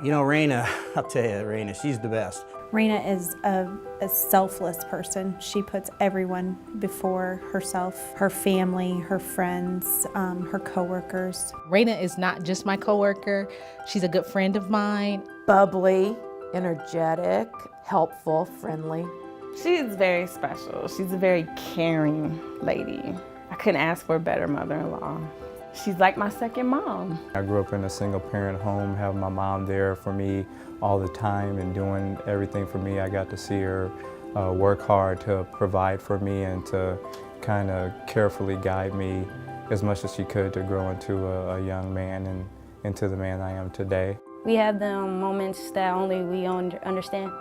You know, Reina, I'll tell you, Reina, she's the best. Reina is a selfless person. She puts everyone before herself, her family, her friends, her coworkers. Reina is not just my coworker, she's a good friend of mine. Bubbly, energetic, helpful, friendly. She's very special. She's a very caring lady. I couldn't ask for a better mother-in-law. She's like my second mom. I grew up in a single-parent home, having my mom there for me all the time and doing everything for me. I got to see her work hard to provide for me and to kind of carefully guide me as much as she could to grow into a young man and into the man I am today. We have the moments that only we understand.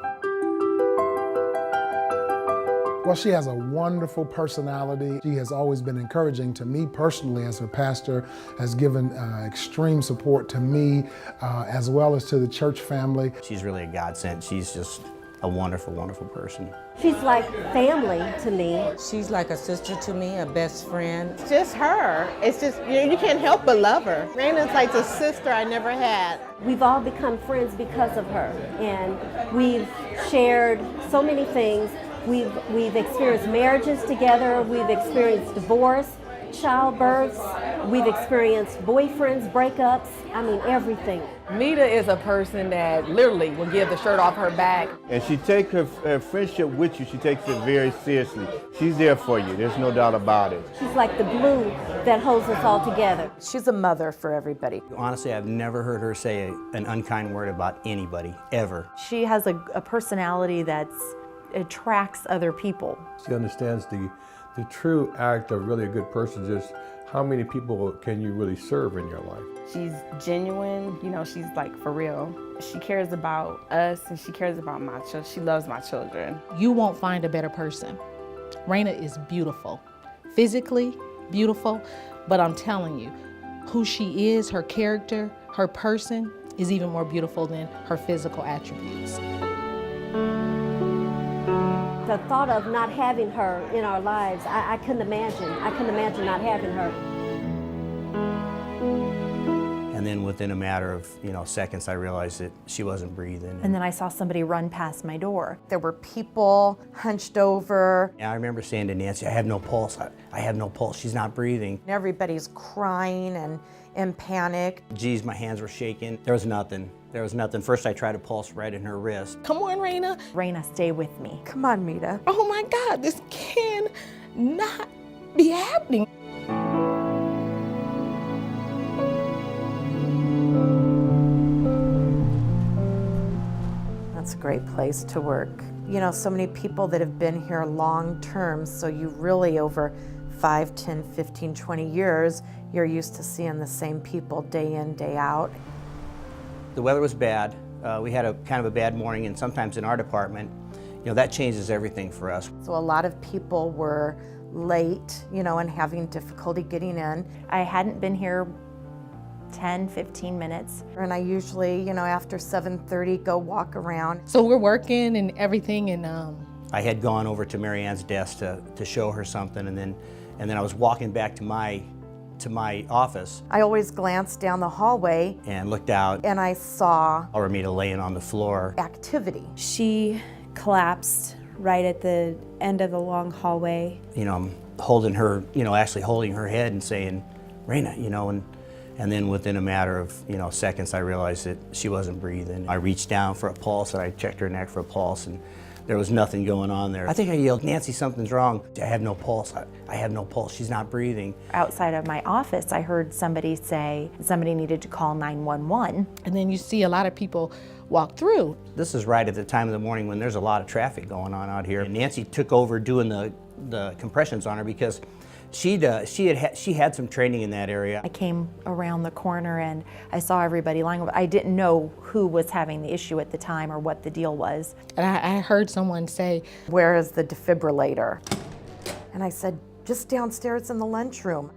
Well, she has a wonderful personality. She has always been encouraging to me personally as her pastor, has given extreme support to me as well as to the church family. She's really a godsend. She's just a wonderful, wonderful person. She's like family to me. She's like a sister to me, a best friend. It's just her. It's just, you can't help but love her. Reina's like the sister I never had. We've all become friends because of her, and we've shared so many things. We've experienced marriages together, we've experienced divorce, childbirths, we've experienced boyfriends, breakups, I mean everything. Mita is a person that literally will give the shirt off her back. And she takes her friendship with you, she takes it very seriously. She's there for you, there's no doubt about it. She's like the glue that holds us all together. She's a mother for everybody. Honestly, I've never heard her say an unkind word about anybody, ever. She has a personality that attracts other people. She understands the true act of really a good person, just how many people can you really serve in your life. She's genuine, you know, she's like for real. She cares about us and she cares about my children. She loves my children. You won't find a better person. Reina is beautiful, physically beautiful, but I'm telling you, who she is, her character, her person is even more beautiful than her physical attributes. The thought of not having her in our lives, I couldn't imagine. I couldn't imagine not having her. And then within a matter of, seconds, I realized that she wasn't breathing. And then I saw somebody run past my door. There were people hunched over. And I remember saying to Nancy, I have no pulse. I have no pulse. She's not breathing. Everybody's crying and in panic. Geez, my hands were shaking. There was nothing. There was nothing. First, I tried to pulse right in her wrist. Come on, Reina. Reina, stay with me. Come on, Mita. Oh my God, this can not be happening. That's a great place to work. You know, so many people that have been here long term, so you really over 5, 10, 15, 20 years, you're used to seeing the same people day in, day out. The weather was bad. We had a kind of a bad morning, and sometimes in our department, that changes everything for us. So a lot of people were late, and having difficulty getting in. I hadn't been here 10, 15 minutes. And I usually, after 7:30, go walk around. So we're working and everything, and I had gone over to Mary Ann's desk to show her something, and then I was walking back to my office. I always glanced down the hallway and looked out, and I saw Reymita laying on the floor. Activity. She collapsed right at the end of the long hallway. I'm holding her, actually holding her head and saying, Reina, and then within a matter of, seconds, I realized that she wasn't breathing. I reached down for a pulse, and I checked her neck for a pulse, and there was nothing going on there. I think I yelled, Nancy, something's wrong. I have no pulse. I have no pulse. She's not breathing. Outside of my office, I heard somebody say somebody needed to call 911. And then you see a lot of people walk through. This is right at the time of the morning when there's a lot of traffic going on out here. And Nancy took over doing the compressions on her because she had some training in that area. I came around the corner and I saw everybody lying. I didn't know who was having the issue at the time or what the deal was. And I heard someone say, "Where is the defibrillator?" And I said, "Just downstairs in the lunchroom."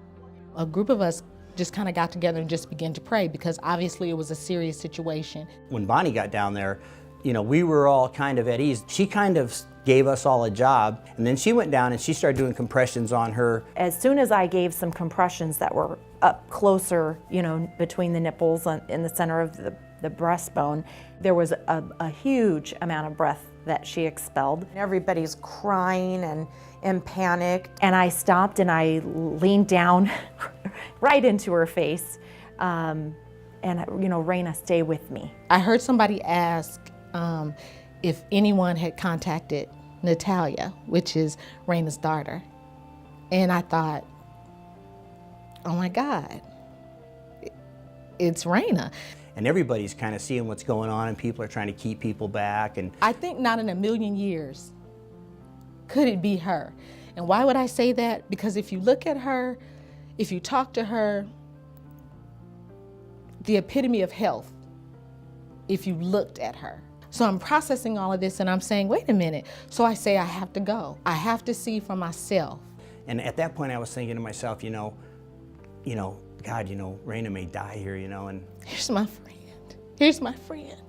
A group of us just kind of got together and just began to pray because obviously it was a serious situation. When Bonnie got down there, we were all kind of at ease. She kind of gave us all a job, and then she went down and she started doing compressions on her. As soon as I gave some compressions that were up closer, between the nipples in the center of the breastbone. There was a huge amount of breath that she expelled. Everybody's crying and panicked. And I stopped and I leaned down right into her face. And, Reina, stay with me. I heard somebody ask if anyone had contacted Natalia, which is Reina's daughter. And I thought, oh my God, it's Reina. And everybody's kind of seeing what's going on, and people are trying to keep people back. And I think not in a million years could it be her. And why would I say that? Because if you look at her, if you talk to her, the epitome of health, if you looked at her. So I'm processing all of this and I'm saying, wait a minute. So I say I have to go. I have to see for myself. And at that point I was thinking to myself, God, Reina may die here, and here's my friend. Here's my friend.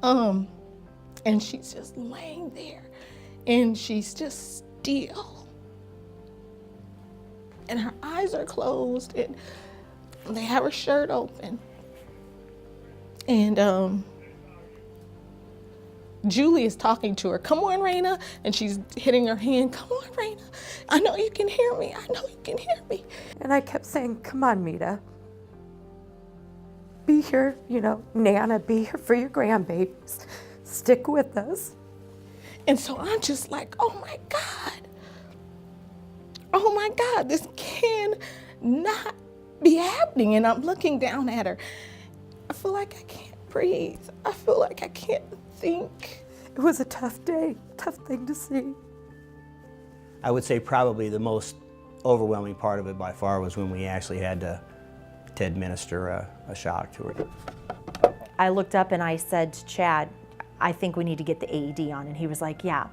And she's just laying there and she's just still. And her eyes are closed and they have her shirt open. And Julie is talking to her, come on, Reina. And she's hitting her hand, come on, Reina. I know you can hear me. I know you can hear me. And I kept saying, come on, Mita. Be here, Nana, be here for your grandbabies. Stick with us. And so I'm just like, oh my God. Oh my God, this cannot be happening. And I'm looking down at her. I feel like I can't breathe. I feel like I can't think. It was a tough day, tough thing to see. I would say probably the most overwhelming part of it by far was when we actually had to administer a shock to her. I looked up and I said to Chad, I think we need to get the AED on. And he was like, yeah.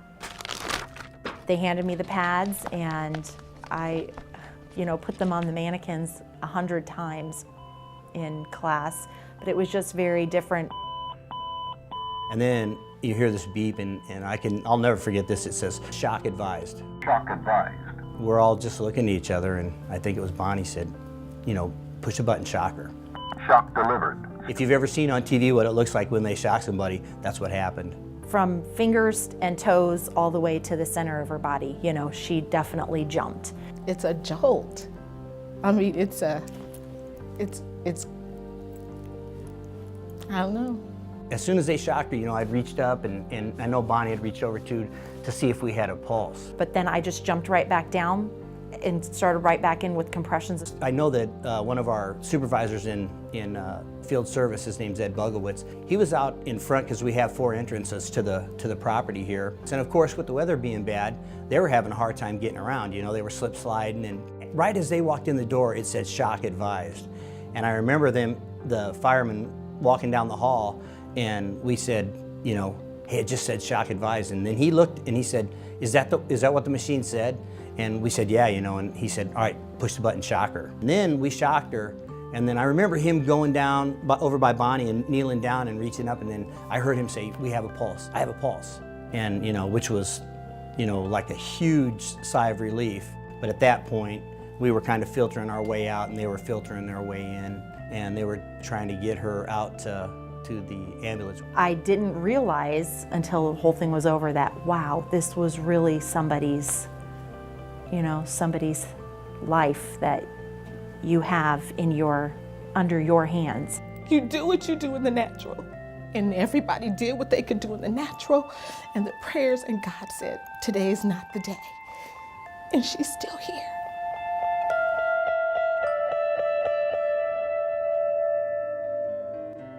They handed me the pads and I, put them on the mannequins 100 times in class, but it was just very different. And then you hear this beep and I'll never forget this. It says, shock advised. Shock advised. We're all just looking at each other and I think it was Bonnie said, push a button, shock her. Shock delivered. If you've ever seen on TV what it looks like when they shock somebody, that's what happened. From fingers and toes all the way to the center of her body, she definitely jumped. It's a jolt. I mean, it's I don't know. As soon as they shocked her, I'd reached up and I know Bonnie had reached over to see if we had a pulse. But then I just jumped right back down and started right back in with compressions. I know that one of our supervisors in field service, his name's Ed Bugowitz, he was out in front because we have 4 entrances to the property here. And of course, with the weather being bad, they were having a hard time getting around. They were slip sliding, and right as they walked in the door, it said shock advised. And I remember the firemen walking down the hall, and we said, hey, it just said shock advised. And then he looked and he said, is that what the machine said? And we said, yeah, and he said, all right, push the button, shock her. And then we shocked her, and then I remember him going down over by Bonnie and kneeling down and reaching up, and then I heard him say, we have a pulse, I have a pulse. And, which was, like a huge sigh of relief. But at that point, we were kind of filtering our way out, and they were filtering their way in, and they were trying to get her out to the ambulance. I didn't realize until the whole thing was over that, wow, this was really somebody's life that you have under your hands. You do what you do in the natural. And everybody did what they could do in the natural and the prayers, and God said, today is not the day. And she's still here.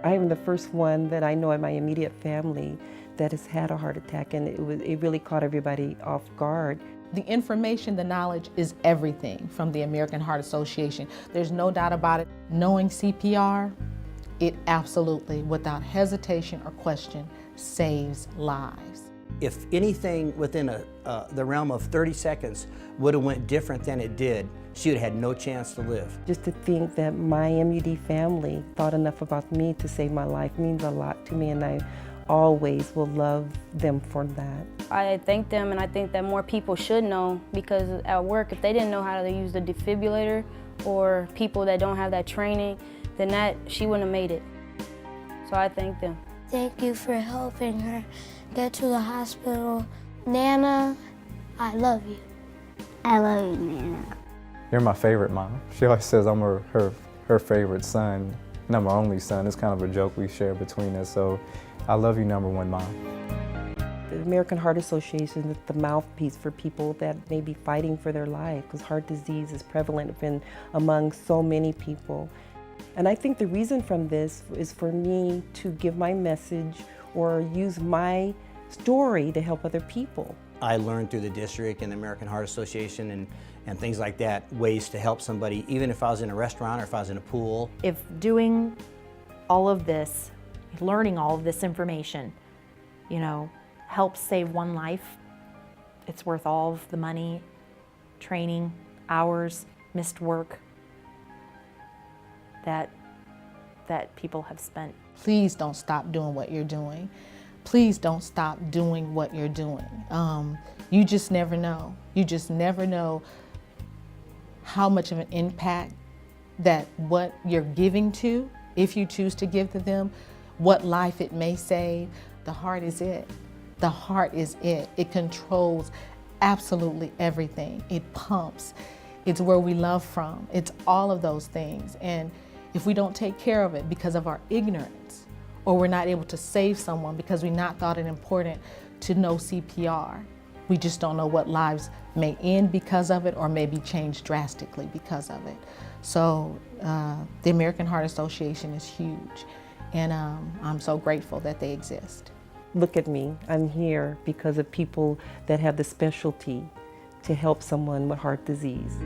I am the first one that I know in my immediate family that has had a heart attack, and it really caught everybody off guard. The information, the knowledge is everything from the American Heart Association. There's no doubt about it. Knowing CPR, it absolutely, without hesitation or question, saves lives. If anything within the realm of 30 seconds would have went different than it did, she would have had no chance to live. Just to think that my MUD family thought enough about me to save my life means a lot to me, and I always will love them for that. I thank them, and I think that more people should know, because at work, if they didn't know how to use the defibrillator, or people that don't have that training, then she wouldn't have made it. So I thank them. Thank you for helping her get to the hospital. Nana, I love you. I love you, Nana. You're my favorite mom. She always says I'm her favorite son, and I'm her only son. It's kind of a joke we share between us, so I love you, number one mom. The American Heart Association is the mouthpiece for people that may be fighting for their life, because heart disease is prevalent among so many people. And I think the reason from this is for me to give my message or use my story to help other people. I learned through the district and the American Heart Association and things like that, ways to help somebody, even if I was in a restaurant or if I was in a pool. If doing all of this, learning all of this information, you know, helps save one life, it's worth all of the money, training, hours, missed work that people have spent. Please don't stop doing what you're doing. Please don't stop doing what you're doing. You just never know. You just never know how much of an impact that what you're giving to, if you choose to give to them, what life it may save. The heart is it. The heart is it. It controls absolutely everything. It pumps. It's where we love from. It's all of those things. And if we don't take care of it because of our ignorance, or we're not able to save someone because we not thought it important to know CPR, we just don't know what lives may end because of it or may be changed drastically because of it. So the American Heart Association is huge, and I'm so grateful that they exist. Look at me, I'm here because of people that have the specialty to help someone with heart disease.